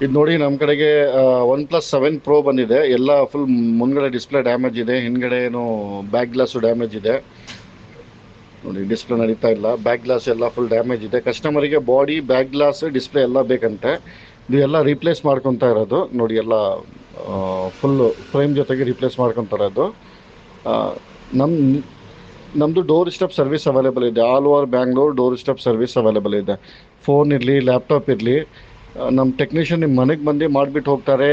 ಇದು ನೋಡಿ ನಮ್ಮ ಕಡೆಗೆ OnePlus 7 Pro ಬಂದಿದೆ. ಎಲ್ಲ ಫುಲ್ ಮುಂದ್ಗಡೆ ಡಿಸ್ಪ್ಲೇ ಡ್ಯಾಮೇಜ್ ಇದೆ, ಹಿಂದ್ಗಡೆ ಏನು ಬ್ಯಾಕ್ ಗ್ಲಾಸು ಡ್ಯಾಮೇಜ್ ಇದೆ. ನೋಡಿ ಡಿಸ್ಪ್ಲೇ ನಡೀತಾ ಇಲ್ಲ, ಬ್ಯಾಕ್ ಗ್ಲಾಸ್ ಎಲ್ಲ ಫುಲ್ ಡ್ಯಾಮೇಜ್ ಇದೆ. ಕಸ್ಟಮರಿಗೆ ಬಾಡಿ, ಬ್ಯಾಕ್ ಗ್ಲಾಸ್, ಡಿಸ್ಪ್ಲೇ ಎಲ್ಲ ಬೇಕಂತೆ. ಇದು ಎಲ್ಲ ರೀಪ್ಲೇಸ್ ಮಾಡ್ಕೊತಾ ಇರೋದು ನೋಡಿ, ಎಲ್ಲ ಫುಲ್ಲು ಫ್ರೇಮ್ ಜೊತೆಗೆ ರೀಪ್ಲೇಸ್ ಮಾಡ್ಕೊತಾ ಇರೋದು. ನಮ್ಮ ನಮ್ಮದು ಡೋರ್ ಸ್ಟೆಪ್ ಸರ್ವಿಸ್ ಅವೈಲೇಬಲ್ ಇದೆ. All over Bangalore door step service available ಇದೆ. ಫೋನ್ ಇರಲಿ, ಲ್ಯಾಪ್ಟಾಪ್ ಇರಲಿ, ನಮ್ಮ ಟೆಕ್ನಿಷಿಯನ್ ನಿಮ್ಮ ಮನೆಗೆ ಬಂದು ಮಾಡಿಬಿಟ್ಟು ಹೋಗ್ತಾರೆ.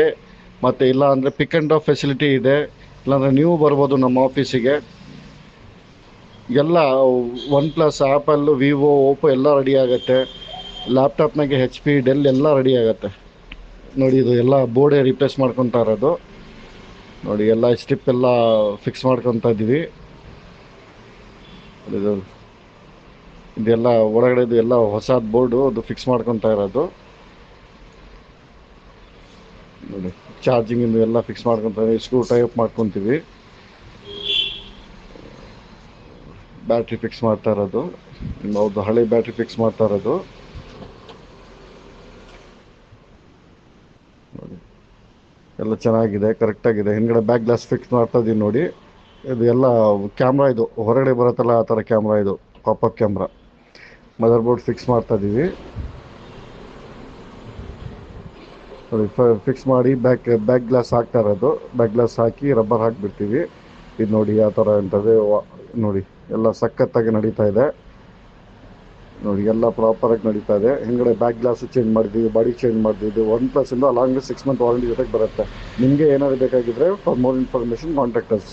ಮತ್ತು ಇಲ್ಲ ಅಂದರೆ ಪಿಕ್ ಆ್ಯಂಡ್ ಡ್ರಾಪ್ ಫೆಸಿಲಿಟಿ ಇದೆ. ಇಲ್ಲಾಂದರೆ ನೀವು ಬರ್ಬೋದು ನಮ್ಮ ಆಫೀಸಿಗೆ. ಎಲ್ಲ OnePlus, ಆ್ಯಪಲ್ಲು, ವಿವೋ, ಓಪೋ ಎಲ್ಲ ರೆಡಿ ಆಗುತ್ತೆ. ಲ್ಯಾಪ್ಟಾಪ್ನಾಗೆ HP, ಡೆಲ್ ಎಲ್ಲ ರೆಡಿ ಆಗುತ್ತೆ. ನೋಡಿ ಇದು ಎಲ್ಲ ಬೋರ್ಡೇ ರಿಪ್ಲೇಸ್ ಮಾಡ್ಕೊತಾ ಇರೋದು. ನೋಡಿ ಎಲ್ಲ ಸ್ಟ್ರಿಪ್ ಎಲ್ಲ ಫಿಕ್ಸ್ ಮಾಡ್ಕೊತಾ ಇದ್ದೀವಿ. ಇದು ಇದೆಲ್ಲ ಒಳಗಡೆದು ಎಲ್ಲ ಹೊಸದು ಬೋರ್ಡು, ಅದು ಫಿಕ್ಸ್ ಮಾಡ್ಕೊತಾ ಇರೋದು. ನೋಡಿ ಚಾರ್ಜಿಂಗ್ ಎಲ್ಲ ಫಿಕ್ಸ್ ಮಾಡ್ಕೊತೀವಿ, ಸ್ಕ್ರೂ ಟೈಪ್ ಮಾಡ್ಕೊತೀವಿ. ಬ್ಯಾಟ್ರಿ ಫಿಕ್ಸ್ ಮಾಡ್ತಾ ಇರೋದು, ಹೌದು ಹಳೆ ಬ್ಯಾಟ್ರಿ ಫಿಕ್ಸ್ ಮಾಡ್ತಾ ಇರೋದು. ನೋಡಿ ಎಲ್ಲ ಚೆನ್ನಾಗಿದೆ, ಕರೆಕ್ಟಾಗಿದೆ. ಹಿಂದ್ಗಡೆ ಬ್ಯಾಕ್ ಗ್ಲಾಸ್ ಫಿಕ್ಸ್ ಮಾಡ್ತಾ ಇದೀವಿ ನೋಡಿ. ಇದು ಎಲ್ಲ ಕ್ಯಾಮ್ರಾ, ಇದು ಹೊರಗಡೆ ಬರುತ್ತಲ್ಲ ಆ ಥರ ಕ್ಯಾಮ್ರಾ, ಇದು popup camera. Motherboard fix ಮಾಡ್ತಾ ಇದ್ದೀವಿ ನೋಡಿ. ಫಿಕ್ಸ್ ಮಾಡಿ ಬ್ಯಾಕ್ ಗ್ಲಾಸ್ ಹಾಕ್ತಾ ಇರೋದು. ಬ್ಯಾಕ್ ಗ್ಲಾಸ್ ಹಾಕಿ ರಬ್ಬರ್ ಹಾಕಿಬಿಡ್ತೀವಿ. ಇದು ನೋಡಿ ಯಾವ ಥರ ಅಂತದೆ ನೋಡಿ, ಎಲ್ಲ ಸಖತ್ತಾಗಿ ನಡೀತಾ ಇದೆ ನೋಡಿ, ಎಲ್ಲ ಪ್ರಾಪರಾಗಿ ನಡೀತಾ ಇದೆ. ಹಿಂಗಡೆ ಬ್ಯಾಕ್ ಗ್ಲಾಸ್ ಚೇಂಜ್ ಮಾಡಿದ್ದೀವಿ, ಬಾಡಿ ಚೇಂಜ್ ಮಾಡಿದ್ದೀವಿ. OnePlus ಇಂದ ಲಾಂಗ್ 6 ಮಂತ್ ವಾರಂಟಿ ಜೊತೆಗೆ ಬರುತ್ತೆ. ನಿಮಗೆ ಏನಾದರೂ ಬೇಕಾಗಿದ್ದರೆ for more information contact us.